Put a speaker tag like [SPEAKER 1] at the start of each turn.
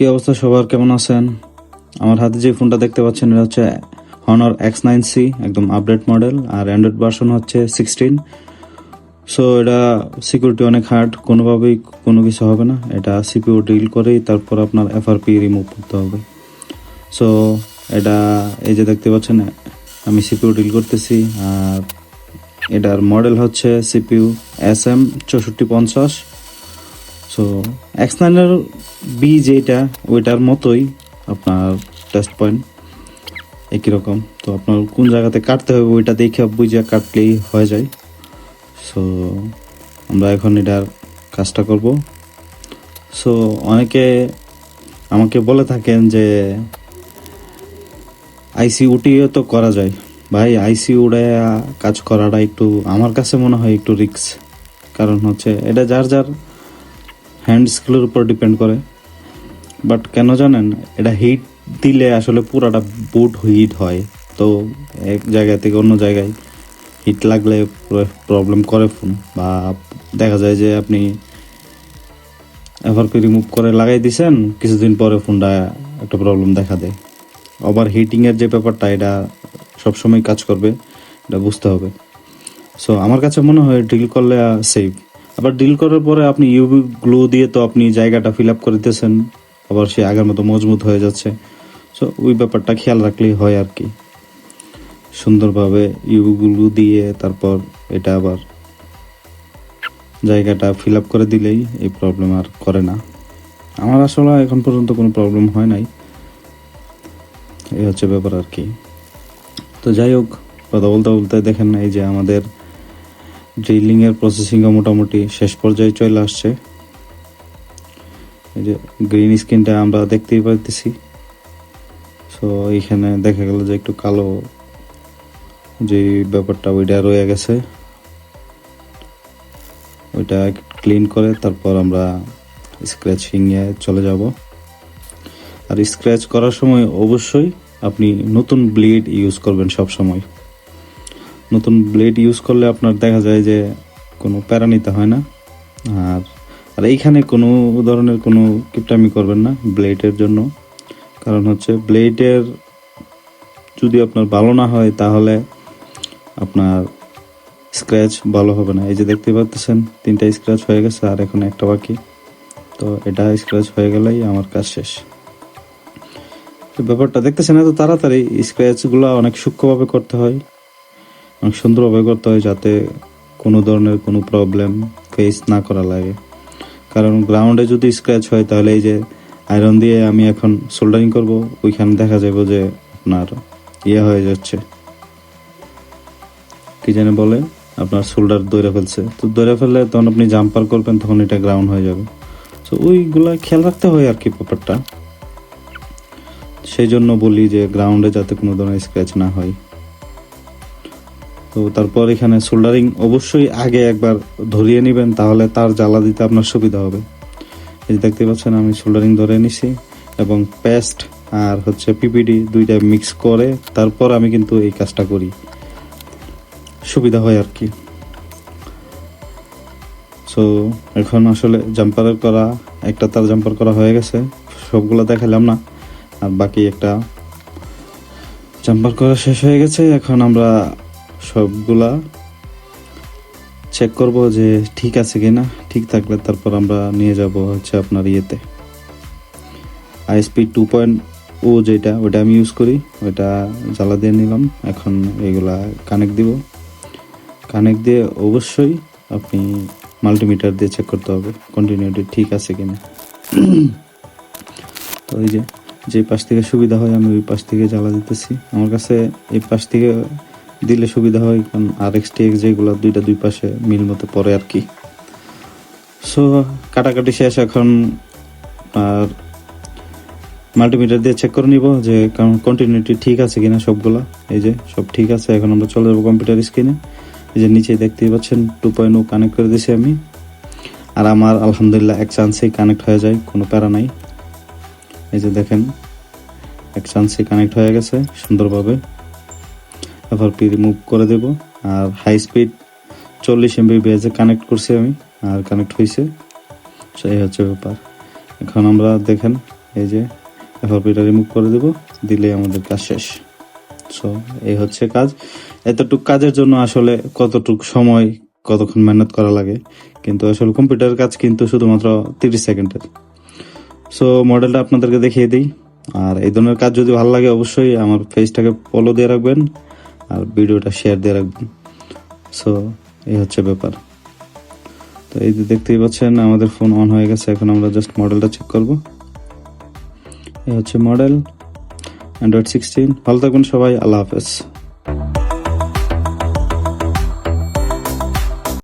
[SPEAKER 1] কি অবস্থা সবার, কেমন আছেন? আমার হাতে যে ফোনটা দেখতে পাচ্ছেন এটা হচ্ছে Honor X9C, একদম আপডেট মডেল, আর অ্যান্ড্রয়েড ভার্সন হচ্ছে 16। সো এটা সিকিউরিটি অনেক হার্ড, কোনোভাবেই কোনো কিছু হবে না। এটা সিপিইউ ডিল করেই তারপর আপনার এফআরপি রিমুভ করতে হবে। সো এটা এই যে দেখতে পাচ্ছেন আমি সিপিইউ ডিল করতেছি, আর এটার মডেল হচ্ছে সিপিইউ SM6450। সো X9-এর বি যেটা ওইটার মতোই আপনার টেস্ট পয়েন্ট একই রকম। তো আপনার কোন জায়গাতে কাটতে হবে ওইটা দেখে বুঝে কাটলেই হয়ে যায়। সো আমরা এখন এটার কাজটা করব। সো অনেকে আমাকে বলে থাকেন যে আইসিইউটিও তো করা যায়। ভাই, আইসিইউটা কাজ করাটা একটু আমার কাছে মনে হয় একটু রিস্ক। কারণ হচ্ছে এটা যার যার হ্যান্ড স্কিলের উপর ডিপেন্ড করে। বাট কেন জানেন, এটা হিট দিলে আসলে পুরাটা বুট হিট হয়। তো এক জায়গা থেকে অন্য জায়গায় হিট লাগলে প্রবলেম করে ফোন, বা দেখা যায় যে আপনি এফআরপি রিমুভ করে লাগাই দিছেন, কিছুদিন পরে ফোনটা একটা প্রবলেম দেখা দেয়। ওভার হিটিংয়ের যে ব্যাপারটা, এটা সবসময় কাজ করবে, এটা বুঝতে হবে। সো আমার কাছে মনে হয় ড্রিল করলে সেফ। আবার ড্রিল করার পরে আপনি ইউভি গ্লো দিয়ে তো আপনি জায়গাটা ফিল আপ করে দিতেছেন, আবার সে আগের মতো মজবুত হয়ে যাচ্ছে। সো ওই ব্যাপারটা খেয়াল রাখলেই হয় আর কি। সুন্দরভাবে ইউভি গ্লো দিয়ে তারপর এটা আবার জায়গাটা ফিল আপ করে দিলেই এই প্রবলেম আর করে না। আমার আসলে এখন পর্যন্ত কোনো প্রবলেম হয় নাই, এই হচ্ছে ব্যাপার আর কি। তো যাই হোক, কথা বলতে বলতে দেখেন এই যে আমাদের ড্রিলিংয়ের প্রসেসিংও মোটামুটি শেষ পর্যায়ে চলে আসছে। এই যে গ্রিন স্ক্রিনটা আমরা দেখতেই পাইতেছি। সো এইখানে দেখা গেল যে একটু কালো যে ব্যাপারটা ওইটা রয়ে গেছে, ওইটা ক্লিন করে তারপর আমরা স্ক্র্যাচিংয়ে চলে যাব। আর স্ক্র্যাচ করার সময় অবশ্যই আপনি নতুন ব্লেড ইউজ করবেন সব সময়। নতুন ব্লেড ইউজ করলে আপনার দেখা যায় যে কোনো প্যারা নিতে হয় না। আর আর এইখানে কোনো ধরনের কোনো কিপটামি করবেন না ব্লেডের জন্য। কারণ হচ্ছে ব্লেডের যদি আপনার ভালো না হয় তাহলে আপনার স্ক্র্যাচ ভালো হবে না। এই যে দেখতে পাচ্ছেন 3টা স্ক্র্যাচ হয়ে গেছে, আর এখন একটা বাকি। তো এটা স্ক্র্যাচ হয়ে গেলেই আমার কাজ শেষ। তো ব্যাপারটা দেখতেছেন এত তাড়াতাড়ি, স্ক্র্যাচগুলো অনেক সূক্ষ্মভাবে করতে হয়, অনেক সুন্দরভাবে করতে হয়, যাতে কোনো ধরনের কোনো প্রবলেম ফেস না করা লাগে। কারণ গ্রাউন্ডে যদি স্ক্র্যাচ হয় তাহলে এই যে আয়রন দিয়ে আমি এখন সোল্ডারিং করব, ওইখানে দেখা যাবে যে আপনার ইয়ে হয়ে যাচ্ছে, কি জানে বলে, আপনার শোল্ডার ধরে ফেলছে। তো ধরে ফেললে তখন আপনি জাম্পার করবেন, তখন এটা গ্রাউন্ড হয়ে যাবে। তো ওইগুলা খেয়াল রাখতে হয় আর কি ব্যাপারটা। সেই জন্য বলি যে গ্রাউন্ডে যাতে কোনো ধরনের স্ক্র্যাচ না হয়। তো তারপর এখানে সোল্ডারিং অবশ্যই আগে একবার ধরিয়ে নেবেন, তাহলে তার জ্বালা দিতে আপনার সুবিধা হবে। এই যে দেখতে পাচ্ছেন আমি সোল্ডারিং ধরে নিছি, এবং পেস্ট আর হচ্ছে পিপিডি দুইটা মিক্স করে তারপর আমি কিন্তু এই কাজটা করি, সুবিধা হয় আর কি। সো এখন আসলে জাম্পারের করা, একটা তার জাম্পার করা হয়ে গেছে, সবগুলো দেখালাম না, আর বাকি একটা জাম্পার করা শেষ হয়ে গেছে। এখন আমরা সবগুলা চেক করব যে ঠিক আছে কিনা। ঠিক থাকলে তারপর আমরা নিয়ে যাব হচ্ছে আপনার ইয়েতে ISP 2.0 যেটা, ওইটা আমি ইউজ করি, ওইটা জ্বালা দিয়ে নিলাম। এখন এগুলা কানেক্ট দিব। কানেক্ট দিয়ে অবশ্যই আপনি মাল্টিমিটার দিয়ে চেক করতে হবে কন্টিনিউটি ঠিক আছে কিনা। তো এই যে পাশ থেকে সুবিধা হয় আমি ওই পাশ থেকে জ্বালা দিতেছি। আমার কাছে এই পাশ থেকে দিলে সুবিধা হয়, কারণ RX-TX যেগুলো দুইটা দুই পাশে মিল মতো পড়ে আর কি। সো কাটাকাটি শেষ, এখন আর মাল্টিমিটার দিয়ে চেক করে নিব যে কন্টিনিউটি ঠিক আছে কিনা সবগুলা। এই যে সব ঠিক আছে, এখন আমরা চলে যাবো কম্পিউটার স্ক্রিনে। এই যে নিচে দেখতেই পাচ্ছেন 2.0 কানেক্ট করে দিয়েছি আমি, আর আমার আলহামদুলিল্লাহ এক চান্সেই কানেক্ট হয়ে যায়, কোনো প্যারা নাই। এই যে দেখেন এক চান্সেই কানেক্ট হয়ে গেছে সুন্দরভাবে। এফআরপি রিমুভ করে দেব, আর হাই স্পিড 40 Mbps কানেক্ট করছি আমি, আর কানেক্ট হয়েছে। সেই হচ্ছে ব্যাপার। এখন আমরা দেখেন এই যে এফআরপিটা রিমুভ করে দেব, দিলে আমাদের কাজ শেষ। সো এই হচ্ছে কাজ। এতটুক কাজের জন্য আসলে কতটুক সময়, কতক্ষণ মেহনত করা লাগে, কিন্তু আসলে কম্পিউটারের কাজ কিন্তু শুধুমাত্র 30 সেকেন্ডের। সো মডেলটা আপনাদেরকে দেখিয়ে দিই। আর এই ধরনের কাজ যদি ভালো লাগে অবশ্যই আমার পেজটাকে ফলো দিয়ে রাখবেন আর ভিডিওটা শেয়ার দিয়ে রাখবেন। সো এই হচ্ছে ব্যাপার। তো এই যে দেখতেই পাচ্ছেন আমাদের ফোন অন হয়ে গেছে। এখন আমরা জাস্ট মডেলটা চেক করব। এই হচ্ছে মডেল অ্যান্ড্রয়েড 16। ভালো থাকবেন সবাই, আল্লাহ হাফেজ।